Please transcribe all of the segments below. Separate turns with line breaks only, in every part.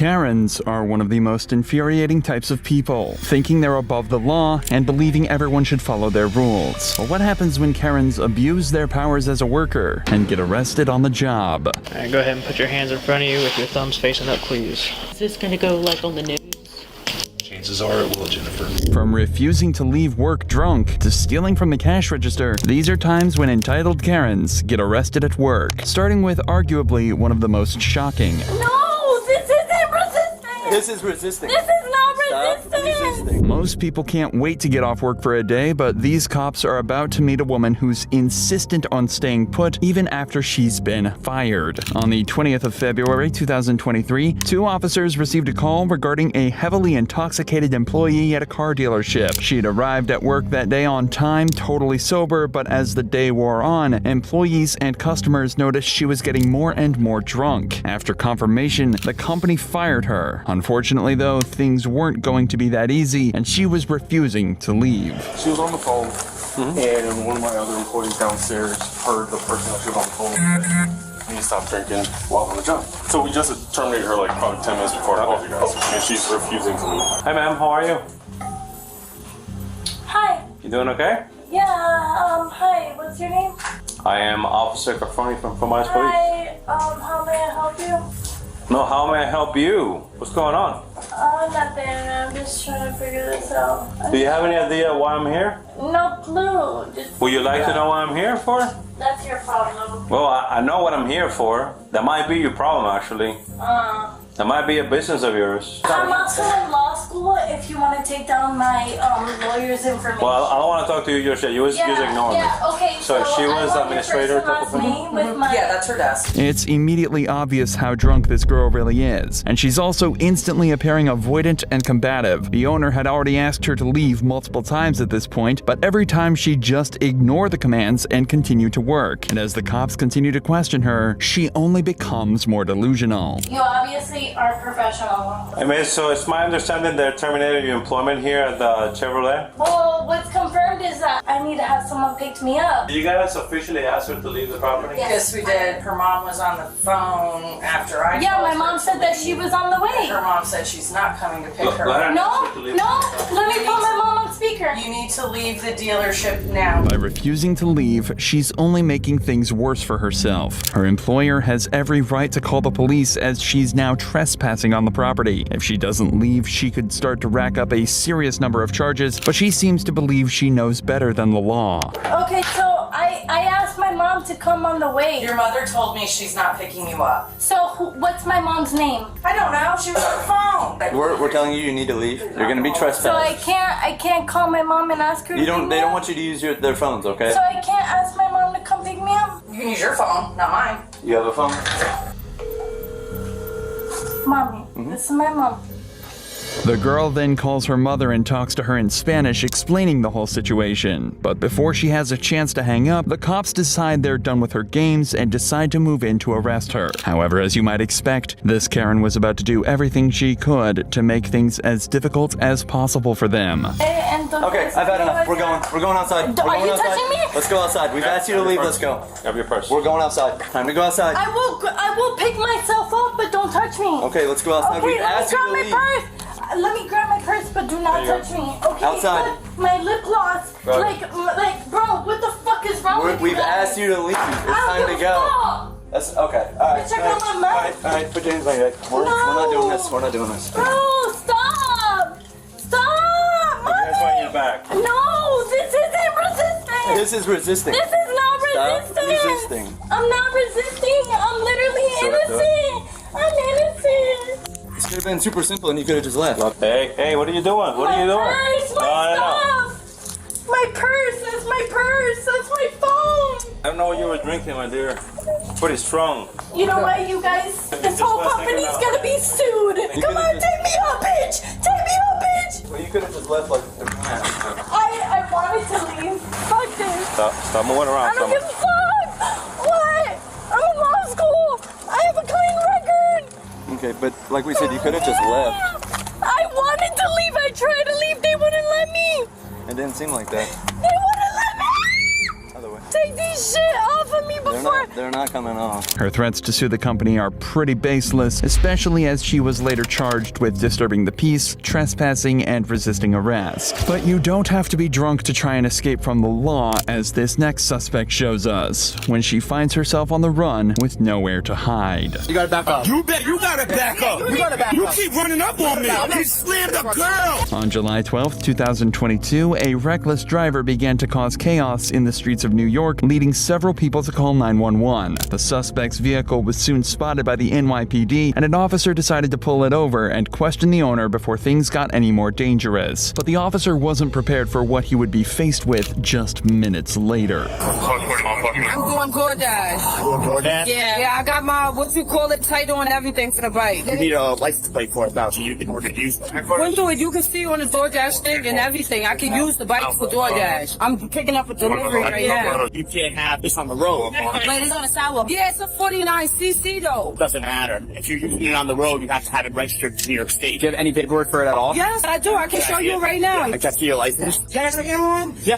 Karens are one of the most infuriating types of people, thinking they're above the law and believing everyone should follow their rules. But what happens when Karens abuse their powers as a worker and get arrested on the job?
Alright, go ahead and put your hands in front of you with your thumbs facing up, please.
Is this gonna go like on the news?
Chances are it will, Jennifer.
From refusing to leave work drunk to stealing from the cash register, these are times when entitled Karens get arrested at work, starting with arguably one of the most shocking.
No, this isn't resisting!
This is resisting.
This is not
Stop
resisting!
resisting.
Most people can't wait to get off work for a day, but these cops are about to meet a woman who's insistent on staying put even after she's been fired. On the 20th of February 2023, two officers received a call regarding a heavily intoxicated employee at a car dealership. She'd arrived at work that day on time, totally sober, but as the day wore on, employees and customers noticed she was getting more and more drunk. After confirmation, the company fired her. Unfortunately, though, things weren't going to be that easy, and she was refusing to leave.
She was on the phone, and one of my other employees downstairs heard the person that she was on the phone with, and he stopped drinking while on the job. So we just terminated her like probably 10 minutes before I called you guys, and she's refusing to leave.
Hi ma'am, how are you?
Hi.
You doing okay?
Yeah, hi, what's your name?
I am Officer Cafroni from Mice Police.
Hi, how may I help you?
No, how may I help you? What's going on?
Nothing, I'm just trying to figure this out.
Do you have any idea why I'm here?
No clue, just...
Would you like to know what I'm here for?
That's your problem.
Well, I know what I'm here for. That might be your problem, actually. That might be a business of yours.
I'm also in law school if you want to take down my lawyer's information.
Well, I don't want to talk to you just yet. You just ignore me.
Okay,
So she was
I
administrator
want your first and last name with my...
Yeah, that's her desk.
It's immediately obvious how drunk this girl really is, and she's also instantly appearing avoidant and combative. The owner had already asked her to leave multiple times at this point, but every time she'd just ignore the commands and continue to work. And as the cops continue to question her, she only becomes more delusional.
You obviously are professional.
I mean, so it's my understanding they terminated your employment here at the Chevrolet?
Well, what's confirmed is that I need to have someone pick me up.
Did you guys officially ask her to leave the property?
Yes, we did. Her mom was on the phone after I
Yeah,
called
my
her
mom
to
said that
leave.
she was on the way.
Her mom said she's not coming to pick her
Let
up.
her-
No, let me put my mom on speaker.
You need to leave the dealership now.
By refusing to leave, she's only making things worse for herself. Her employer has every right to call the police as she's now trespassing on the property. If she doesn't leave, she could start to rack up a serious number of charges, but she seems to believe she knows better than the law.
Okay, so I asked my mom to come on the way.
Your mother told me she's not picking you up.
So what's my mom's name?
I don't know. She was on the phone.
We're telling you need to leave. You're gonna be
So
trespassed.
I can't call my mom and ask her to
You
pick
don't.
me
They don't
up?
want you to use their phones, okay?
So I can't ask my mom to come pick me up?
You can use your phone, not mine.
You have a phone?
Mommy, this is my mom.
The girl then calls her mother and talks to her in Spanish, explaining the whole situation. But before she has a chance to hang up, the cops decide they're done with her games and decide to move in to arrest her. However, as you might expect, this Karen was about to do everything she could to make things as difficult as possible for them.
Okay, I've had enough. We're going. We're going outside. We're
Are
going
you
outside.
touching me?
Let's go outside. We've asked you to leave. Let's go.
Grab your purse.
We're going outside. Time to go outside.
I will pick myself up, but don't touch me.
Okay, let's go outside.
Okay,
We've
let me
asked you
grab
to
my
leave.
purse. Let me grab my purse, but do not touch me. Okay,
Outside.
but my lip gloss.
Bro.
Like, bro, what the fuck is wrong with you?
We've
guys?
asked you to leave. It's
I don't
time to
give a
go.
fuck.
That's okay. All right.
Check out my mouth.
All right. Put your hands on your head. We're not doing this. We're not doing this.
Bro, stop! Stop!
Your hands behind your back.
No, this isn't resisting.
This is resisting.
This is not
Stop
resisting.
resisting.
I'm not resisting. I'm literally innocent. I'm innocent.
This could have been super simple, and you could have just left.
Hey, what are you doing? What are you doing?
My purse, my stuff. My purse. That's my purse. That's my phone.
I don't know what you were drinking, my dear. Pretty strong.
You know what, you guys? This whole company's gonna be sued. Come on, take me up, bitch. Take me up, bitch.
Well, you could have just left like.
I wanted to leave. Fuck this.
Stop moving around.
I don't give a fuck. What? I'm in law school. I have a clean record.
Okay, but like we said, you could have just left.
I wanted to leave. I tried to leave. They wouldn't let me.
It didn't seem like that.
They wouldn't let me.
Other way.
Take these. these shit off of me before.
They're not coming off.
Her threats to sue the company are pretty baseless, especially as she was later charged with disturbing the peace, trespassing, and resisting arrest. But you don't have to be drunk to try and escape from the law, as this next suspect shows us, when she finds herself on the run with nowhere to hide.
You gotta back up.
You gotta back up.
You gotta back up.
You keep running up on me. You slammed a girl.
On July 12, 2022, a reckless driver began to cause chaos in the streets of New York, leading several people to call 911. The suspect's vehicle was soon spotted by the NYPD, and an officer decided to pull it over and question the owner before things got any more dangerous. But the officer wasn't prepared for what he would be faced with just minutes later.
I'm doing DoorDash. Yeah, I got my, what you call it, title and everything for the bike.
You need a license plate for it now, so you can order to use it.
When do it, you can see on the DoorDash thing and everything. I can use the bike for DoorDash. I'm picking up a delivery right now.
You can't have this on the road.
But it's on the sidewalk. Yeah, it's a 49cc though.
Doesn't matter. If you're using it on the road, you have to have it registered to New York State. Do you have any paperwork for it at all?
Yes, I do. I can show you right now.
I can see your license.
Yes, I can.
Yeah.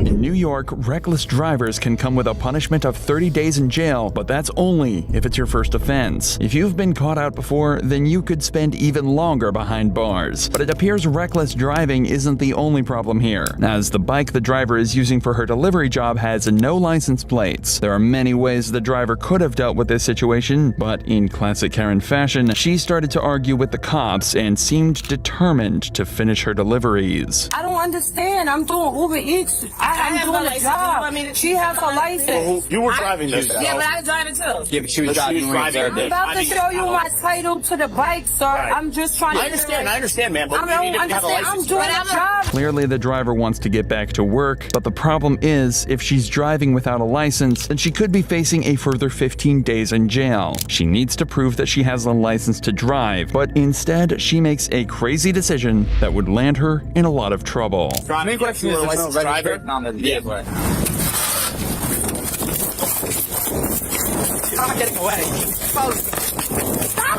In New York, reckless drivers can come with a punishment of 30 days in jail, but that's only if it's your first offense. If you've been caught out before, then you could spend even longer behind bars. But it appears reckless driving isn't the only problem here, as the bike the driver is using for her delivery job has no license plates. There are many ways the driver could have dealt with this situation, but in classic Karen fashion, she started to argue with the cops and seemed determined to finish her deliveries.
I don't understand. I'm doing Uber Eats. I'm doing a job. She has a license.
You were driving this.
Yeah, but I drive it too.
Yeah, but she was driving.
I'm about to show you my title to the bike, sir.
Right.
I'm just trying to.
I understand, man. But
I
you need to have a license.
I'm doing a job.
Clearly, the driver wants to get back to work, but the problem is, if she's driving without a license, then she could be facing a further 15 days in jail. She needs to prove that she has a license to drive, but instead, she makes a crazy decision that would land her in a lot of trouble.
Any question for a licensed driver? Yeah. I'm not getting away.
Stop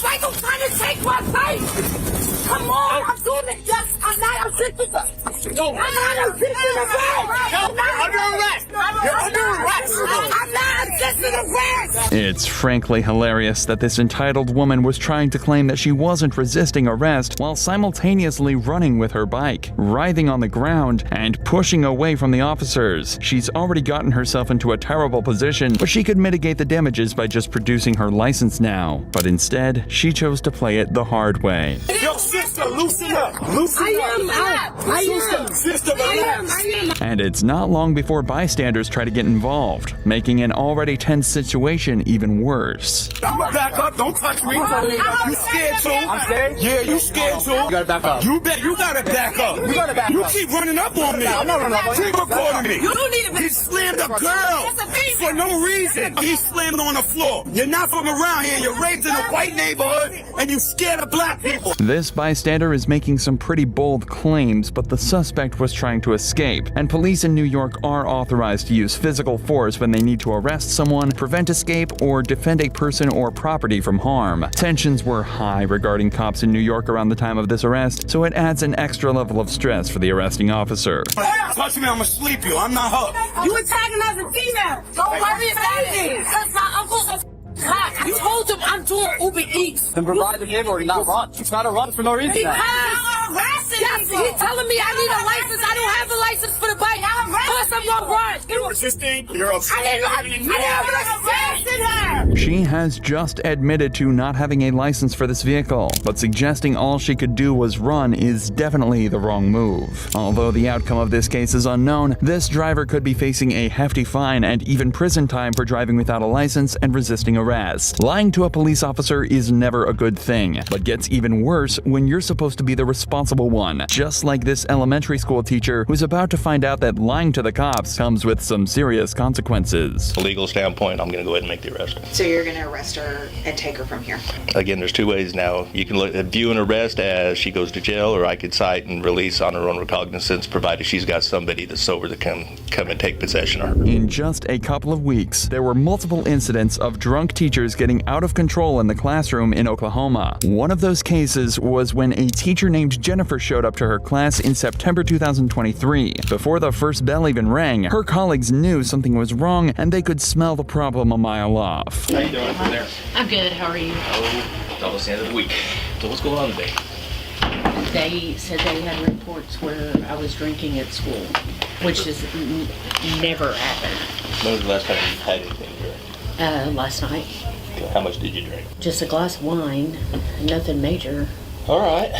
Michael trying to take my bike! Come on, I'm doing it! Yes, I'm not, I'm sitting there! I'm
under arrest! You're under arrest!
I'm not resisting arrest!
It's frankly hilarious that this entitled woman was trying to claim that she wasn't resisting arrest while simultaneously running with her bike, writhing on the ground, and pushing away from the officers. She's already gotten herself into a terrible position, but she could mitigate the damages by just producing her license now. But instead, she chose to play it the hard way.
Yo, sister, loosen up. Loosen up. Sister,
And it's not long before bystanders try to get involved, making an already tense situation even worse.
I'm gonna back up. Don't touch me. You scared too?
I'm scared?
Yeah, you scared too?
You gotta back up.
You gotta back up.
You gotta back
You
up.
keep running up on me.
I'm not running up on you.
Keep recording me.
You don't need to
He slammed a girl for no reason. He slammed on the floor. You're not from around here. You're raised in a white neighborhood and you scared of black people.
This bystander is making some pretty bold claims, but the suspect was trying to escape, and police in New York are authorized to use physical force when they need to arrest someone, prevent escape, or defend a person or property from harm. Tensions were high regarding cops in New York around the time of this arrest, so it adds an extra level of stress for the arresting officer.
Touch me, I'ma sleep you. I'm not her.
You antagonizing a female! Don't worry about it! Because my uncle's a cop! I told him I'm doing Uber Eats!
Then provide the paperwork, not run. It's not a run for no reason.
Because yes, he telling me I need a license. I don't have a license for the bike. Plus, I'm gonna run.
You're resisting. You're upset.
I didn't arrested her.
She has just admitted to not having a license for this vehicle, but suggesting all she could do was run is definitely the wrong move. Although the outcome of this case is unknown, this driver could be facing a hefty fine and even prison time for driving without a license and resisting arrest. Lying to a police officer is never a good thing, but gets even worse when you're supposed to be the responsible one, just like this elementary school teacher who's about to find out that lying to the cops comes with some serious consequences.
From a legal standpoint, I'm going to go ahead and make the arrest.
So you're going to arrest her and take her from here?
Again, there's two ways now. You can view an arrest as she goes to jail, or I could cite and release on her own recognizance, provided she's got somebody that's sober that can come and take possession of her.
In just a couple of weeks, there were multiple incidents of drunk teachers getting out of control in the classroom in Oklahoma. One of those cases was when a teacher named Jennifer showed showed up to her class in September 2023. Before the first bell even rang, her colleagues knew something was wrong and they could smell the problem a mile off.
How you doing from there?
I'm good. How are you?
Oh, it's almost the end of the week. So what's going on today?
They said they had reports where I was drinking at school, which has never happened.
When was the last time you had anything to drink?
Last night.
Okay, how much did you drink?
Just a glass of wine. Nothing major.
All right.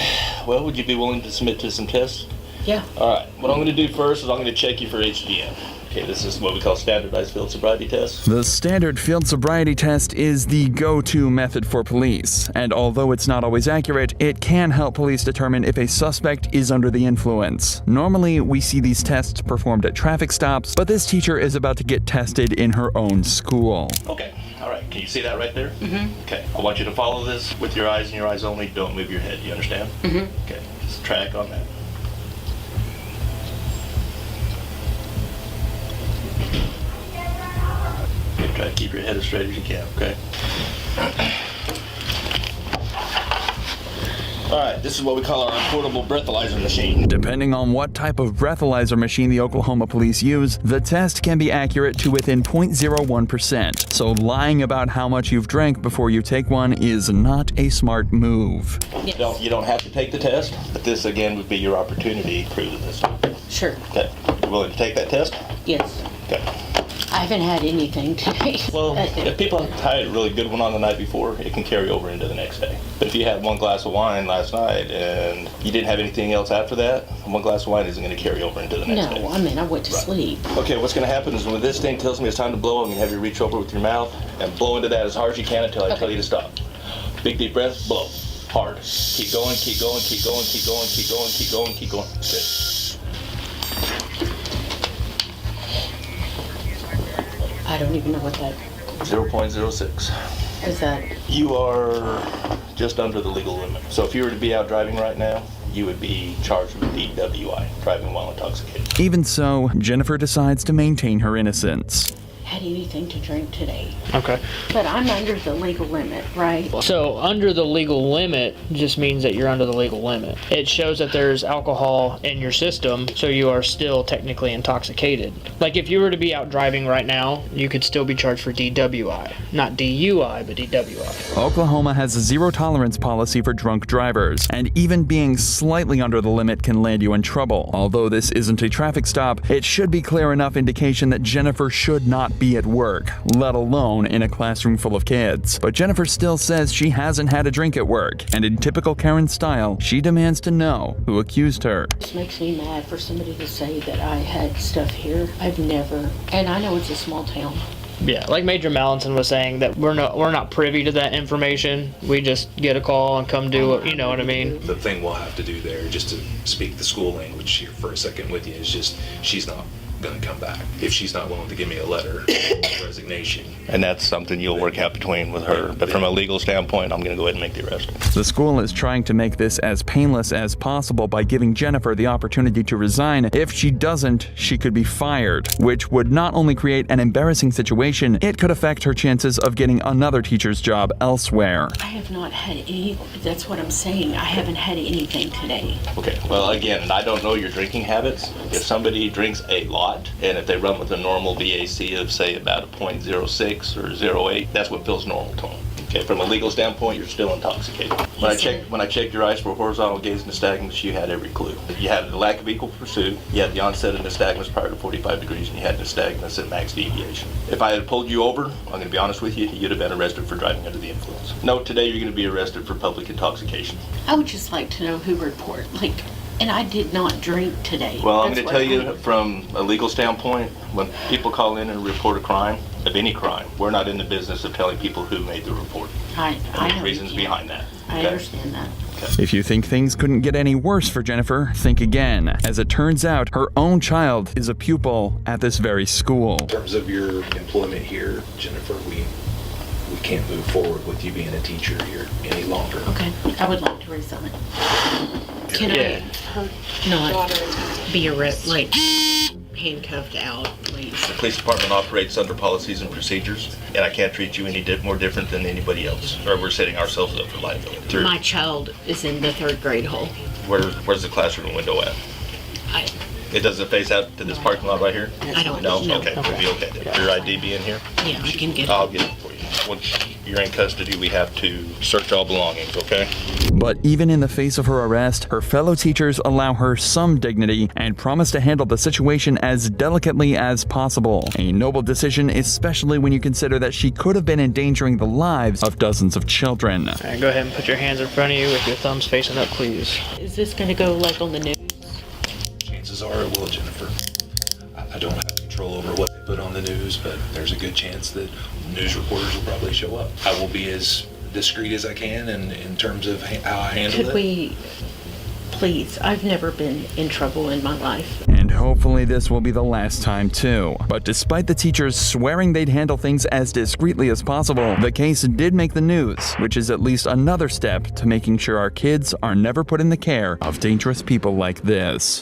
Well, would you be willing to submit to some tests?
Yeah.
All right. What I'm going to do first is I'm going to check you for HGM. Okay, this is what we call standardized field sobriety test.
The standard field sobriety test is the go-to method for police, and although it's not always accurate, it can help police determine if a suspect is under the influence. Normally, we see these tests performed at traffic stops, but this teacher is about to get tested in her own school.
Okay, all right. Can you see that right there? Mm-hmm. Okay, I want you to follow this with your eyes and your eyes only. Don't move your head, you understand? Mm-hmm. Okay, just track on that. Try to keep your head as straight as you can, okay? All right, this is what we call our portable breathalyzer machine.
Depending on what type of breathalyzer machine the Oklahoma police use, the test can be accurate to within 0.01%. So lying about how much you've drank before you take one is not a smart move.
Yes.
You don't have to take the test, but this again would be your opportunity to prove this.
Sure.
Okay, you willing to take that test?
Yes.
Okay.
I haven't had anything today.
Well, if people have had a really good one on the night before, it can carry over into the next day. But if you had one glass of wine last night and you didn't have anything else after that, one glass of wine isn't going to carry over into the next day.
No, I mean, I went to sleep.
Okay, what's going to happen is when this thing tells me it's time to blow, I'm going to have you reach over with your mouth and blow into that as hard as you can until I tell you to stop. Big deep breath, blow. Hard. Keep going, keep going, keep going, keep going, keep going, keep going, keep going. Good.
I don't even know what that
0.06.
is. That
You are just under the legal limit. So if you were to be out driving right now, you would be charged with DWI, driving while intoxicated.
Even so, Jennifer decides to maintain her innocence.
had anything to drink today.
Okay.
But I'm under the legal limit, right?
So under the legal limit just means that you're under the legal limit. It shows that there's alcohol in your system, so you are still technically intoxicated. Like if you were to be out driving right now, you could still be charged for DWI. Not DUI, but DWI.
Oklahoma has a zero tolerance policy for drunk drivers, and even being slightly under the limit can land you in trouble. Although this isn't a traffic stop, it should be clear enough indication that Jennifer should not be at work, let alone in a classroom full of kids. But Jennifer still says she hasn't had a drink at work, and in typical Karen style, she demands to know who accused her.
It makes me mad for somebody to say that I had stuff here. I've never, and I know it's a small town.
Yeah, like Major Mallinson was saying, that we're not privy to that information. We just get a call and come do it, you know what I mean?
The thing we'll have to do there, just to speak the school language here for a second with you, is just she's not going to come back if she's not willing to give me a letter of resignation.
And that's something you'll work out between with her. But from a legal standpoint, I'm going to go ahead and make the arrest.
The school is trying to make this as painless as possible by giving Jennifer the opportunity to resign. If she doesn't, she could be fired, which would not only create an embarrassing situation, it could affect her chances of getting another teacher's job elsewhere.
I have not had any, that's what I'm saying. I haven't had anything today.
Okay, well, again, I don't know your drinking habits. If somebody drinks a lot, and if they run with a normal BAC of, say, about a 0.06 or 0.08, that's what feels normal to them. Okay, from a legal standpoint, you're still intoxicated. When I checked your eyes for horizontal gaze nystagmus, you had every clue. You had the lack of equal pursuit, you had the onset of nystagmus prior to 45 degrees, and you had nystagmus at max deviation. If I had pulled you over, I'm going to be honest with you, you'd have been arrested for driving under the influence. Note, today you're going to be arrested for public intoxication.
I would just like to know who reported, and I did not drink today.
Well, I'm going to tell you from a legal standpoint, when people call in and report a crime, of any crime, we're not in the business of telling people who made the report.
I know
reasons behind that.
I understand that.
Okay.
If you think things couldn't get any worse for Jennifer, think again. As it turns out, her own child is a pupil at this very school.
In terms of your employment here, Jennifer, we can't move forward with you being a teacher here any longer.
Okay, I would like to resign. Can I not be arrested? handcuffed out, please.
The police department operates under policies and procedures, and I can't treat you any more different than anybody else, or we're setting ourselves up for liability.
My child is in the 3rd grade hall.
Where's the classroom window at? It doesn't face out to this parking lot right here?
I don't
know.
know.
Okay, we'll be okay then. Your ID be in here?
Yeah, I can get
I'll
it.
get it for you. Once you're in custody, we have to search all belongings, okay?
But even in the face of her arrest, her fellow teachers allow her some dignity and promise to handle the situation as delicately as possible. A noble decision, especially when you consider that she could have been endangering the lives of dozens of children.
All right, go ahead and put your hands in front of you with your thumbs facing up, please.
Is this going to go like on the news?
Chances are it will, Jennifer. I don't have control over what they put on the news, but there's a good chance that news reporters will probably show up. I will be as discreet as I can in terms of how I handle it.
Could we, please, I've never been in trouble in my life.
And hopefully this will be the last time too. But despite the teachers swearing they'd handle things as discreetly as possible, the case did make the news, which is at least another step to making sure our kids are never put in the care of dangerous people like this.